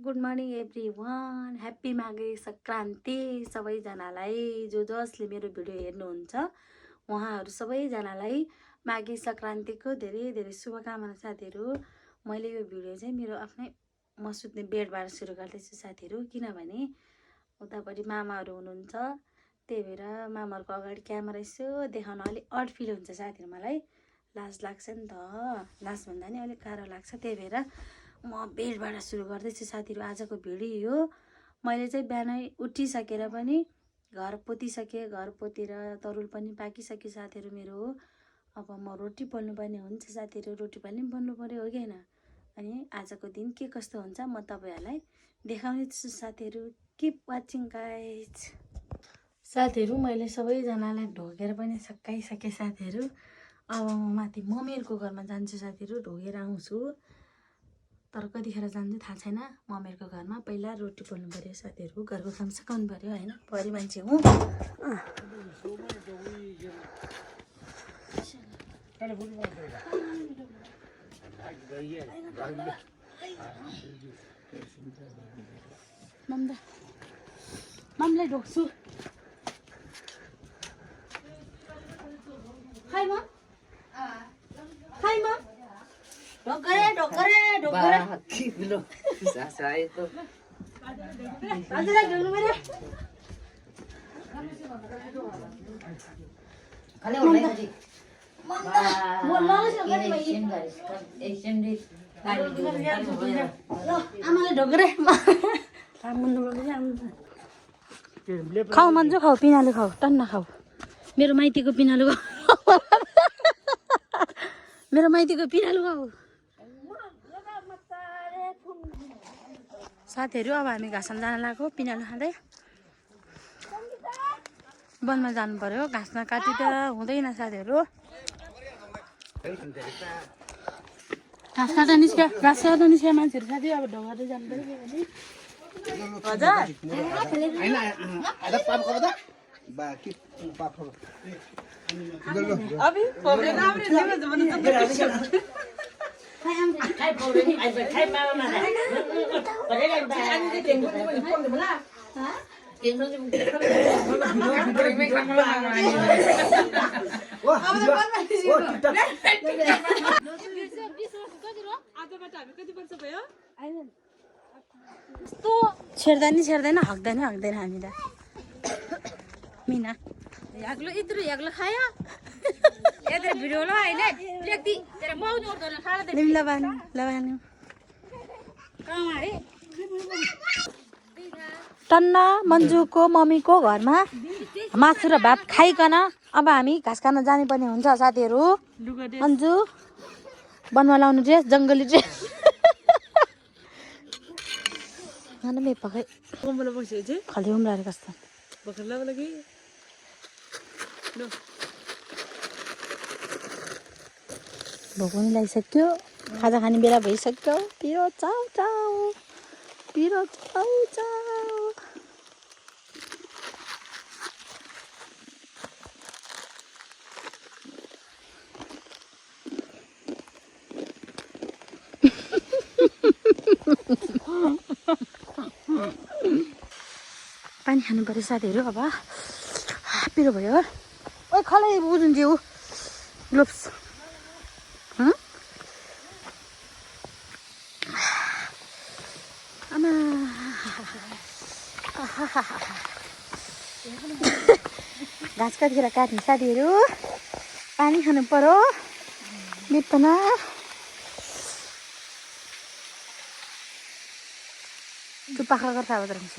Good morning everyone, happy Maghe Sankranti सबैजनालाई। जसले मेरो भिडियो हेर्नुहुन्छ उहाँहरू सबैजनालाई माघे सङ्क्रान्तिको धेरै धेरै शुभकामना साथीहरू। मैले यो भिडियो चाहिँ मेरो आफ्नै म सुत्ने बेडबाट सुरु गर्दैछु साथीहरू, किनभने उतापट्टि मामाहरू हुनुहुन्छ, त्यही भएर मामाहरूको अगाडि क्यामेरा यसो देखाउन अलिक अड फिल हुन्छ साथीहरू। मलाई लाज लाग्छ नि त, लाज भन्दा नि अलिक गाह्रो लाग्छ, त्यही भएर म बेडबाट सुरु गर्दैछु साथीहरू आजको भिडियो। मैले चाहिँ बिहानै उठिसकेर पनि घर पोतिसकेँ, घर पोतेर तरुल पनि पाकिसक्यो साथीहरू मेरो। अब म रोटी पोल्नुपर्ने हुन्छ साथीहरू, रोटी पनि पोल्नु पऱ्यो हो कि होइन। अनि आजको दिन के कस्तो हुन्छ म तपाईँहरूलाई देखाउने छु साथीहरू। Keep watching guys. साथीहरू मैले सबैजनालाई ढोगेर पनि सकाइसकेँ साथीहरू। अब म माथि मम्मीहरूको घरमा जान्छु साथीहरू, ढोगेर आउँछु। तर कतिखेर जान्छु थाहा छैन। मम्मीहरूको घरमा पहिला रोटी पोल्नु पऱ्यो साथीहरू, घरको काम सघाउनु पऱ्यो होइन, परी मान्छे हुँ। मम्मीलाई ढोक्छु। खाइ मम, खाइ मम। ढोकरे ढोकरे ढोकरे किलो सासाय तो हजुरलाई ढोक्नु पर्यो। खाली होला नि आमाले ढोक्रे खाऊ मन्जु, खाऊ पिनालु, खाऊ टन्न खाऊ। मेरो माइतीको पिनालु खाऊ, मेरो माइतीको पिनालु खाऊ साथीहरू। अब हामी घाँसमा जान लाग्यो पिनालु खाँदै। वनमा जानु पर्यो, घाँसमा काटी त हुँदैन साथीहरू। घाँस काट्दा निस्क्यो, घाँस काट्दा निस्क्यो मान्छेहरू साथी। अब ढोकादै जानु पर्यो यस्तो छेड्दैन छेड्दैन, हक्दैन हक्दैन हामीलाई। मिना याग्लो इत्रु याग्लो खायो यत्र भिडियो ल हैन व्यक्ति तेरे मौज गर्दैन खाला दे लबान लबान कमारे टन्ना मन्जुको मम्मीको घरमा मासु र भात खाइकन अब हामी घाँस काट्न जाने पर्ने हुन्छ साथीहरू। मन्जु वनमा लाउनु ड्रेस, जङ्गली ड्रेस। खाना मे पकाइ कोमल बस्यो जे खाली उम्रारे कस्तो बखला लागि लो भोकनी लागिसक्यो, खाजा खाने बेला भइसक्यो। पिरो चाउ चाउ, पिरो चाउ चाउ। पानी खानु पर्यो साथीहरू। अब पिरो भयो। ओइ खलै बुझुन जिउ ग्लोभ्स। आमा घाँस कतिखेर काट्ने साथीहरू, पानी खानु पर्यो बिपना। त्यो पाखा गर्छ अब हुन्छ।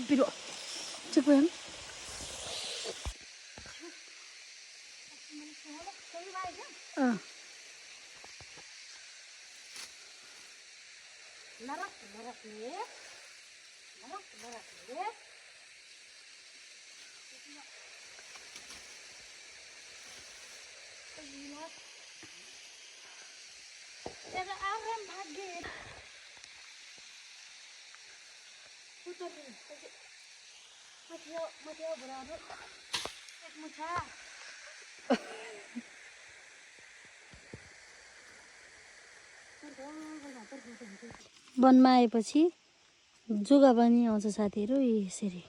पिरो चुप गयो वनमा आएपछि जोगा पनि आउँछ साथीहरू यसरी।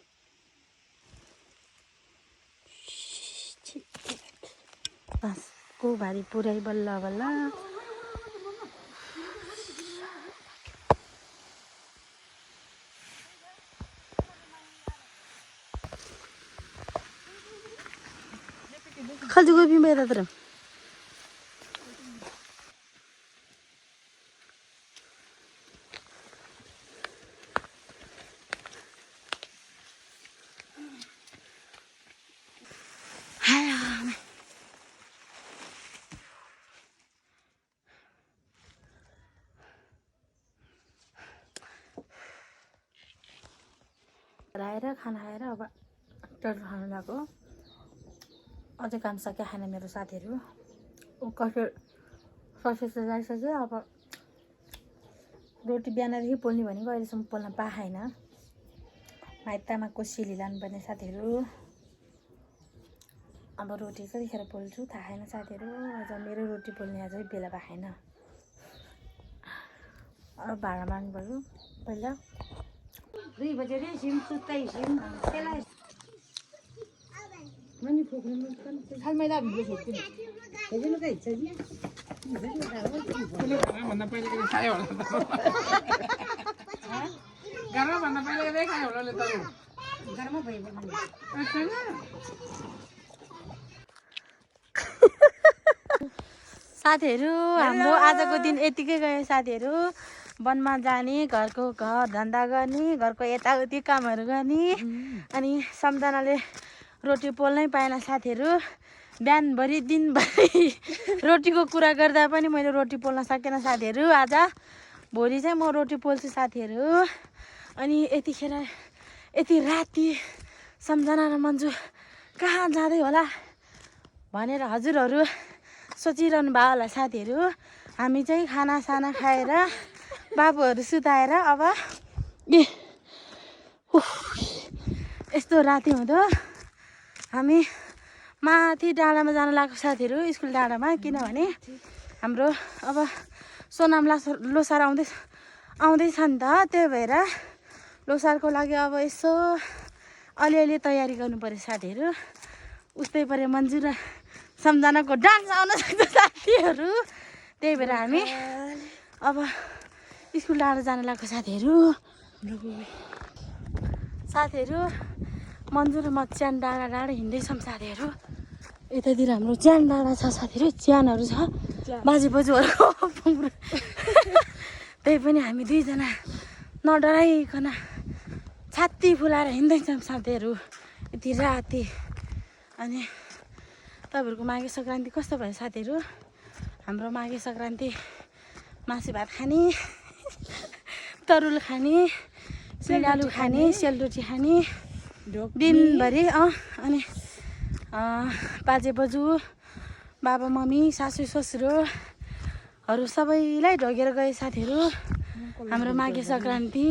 बाँसको भारी पुरै बल्ल बल्ल खालि गोभी में तर आएर खाना खाएर अब टर्ट खानु लाग्यो। अझै काम सके खाना मेरो साथीहरू कसरी ससेस जाइसक्यो। अब रोटी बिहानदेखि पोल्ने भनेको अहिलेसम्म पोल्न पाएन। माइतमा कोसेली लानुपर्ने साथीहरू। अब रोटी कतिखेर पोल्छु थाहा छैन साथीहरू। अझ मेरो रोटी पोल्ने अझै बेला पाएन। अब भाँडा माग्नु पर्यो पहिला। 2 बजे रे सिम सुत्दै सिम त्यसलाई मनी फोक्नु पनि खालमै ला भिडियो फोक्नु हेर्नु के इच्छा नि भन्दा पहिले के खायो होला त गाह्रो भन्दा पहिले के खायो होला त घरमा भयो भने साथीहरू हाम्रो आजको दिन यतिकै गयो साथीहरू। वनमा जाने, घरको घर धन्दा गर्ने, घरको यताउति कामहरू गर्ने, अनि सम्झनाले रोटी पोल्नै पाएन साथीहरू। बिहानभरि दिनभरि रोटीको कुरा गर्दा पनि मैले रोटी पोल्न सकेन साथीहरू। आज भोलि चाहिँ म रोटी पोल्छु साथीहरू। अनि यतिखेर यति राति सम्झना र मन्जु कहाँ जाँदै होला भनेर हजुरहरू सोचिरहनु भयो होला साथीहरू। हामी चाहिँ खानासाना खाएर बाबुहरू सुताएर अब यस्तो राति हुँदो हामी माथि डाँडामा जान लाग्यो साथीहरू। स्कुल डाँडामा, किनभने हाम्रो अब सोनाम लोसार आउँदैछ नि त। त्यही भएर लोसारको लागि अब यसो अलिअलि तयारी गर्नु पर्यो साथीहरू। उस्तै पऱ्यो मन्जु र सम्झनाको डान्स आउन सक्छ साथीहरू। त्यही भएर हामी अब स्कुल डाँडा जान लाग्यो साथीहरू। साथीहरू मन्जु र म च्यान डाँडा हिँड्दैछौँ साथीहरू। यतातिर हाम्रो च्यान डाँडा छ साथीहरू। च्यानहरू छ बाजे बोजूहरूको। त्यही पनि हामी दुईजना नडराइकन छाती फुलाएर हिँड्दैछौँ साथीहरू यति राति। अनि तपाईँहरूको माघे सङ्क्रान्ति कस्तो भयो साथीहरू? हाम्रो माघे सङ्क्रान्ति मासु भात खाने, तरुल खाने, सिँडालु खाने, सेलरोटी खाने दिनभरि। अनि बाजे बोजू, बाबा मम्मी, सासू ससुरोहरू सबैलाई ढोगेर गए साथीहरू हाम्रो माघे सङ्क्रान्ति।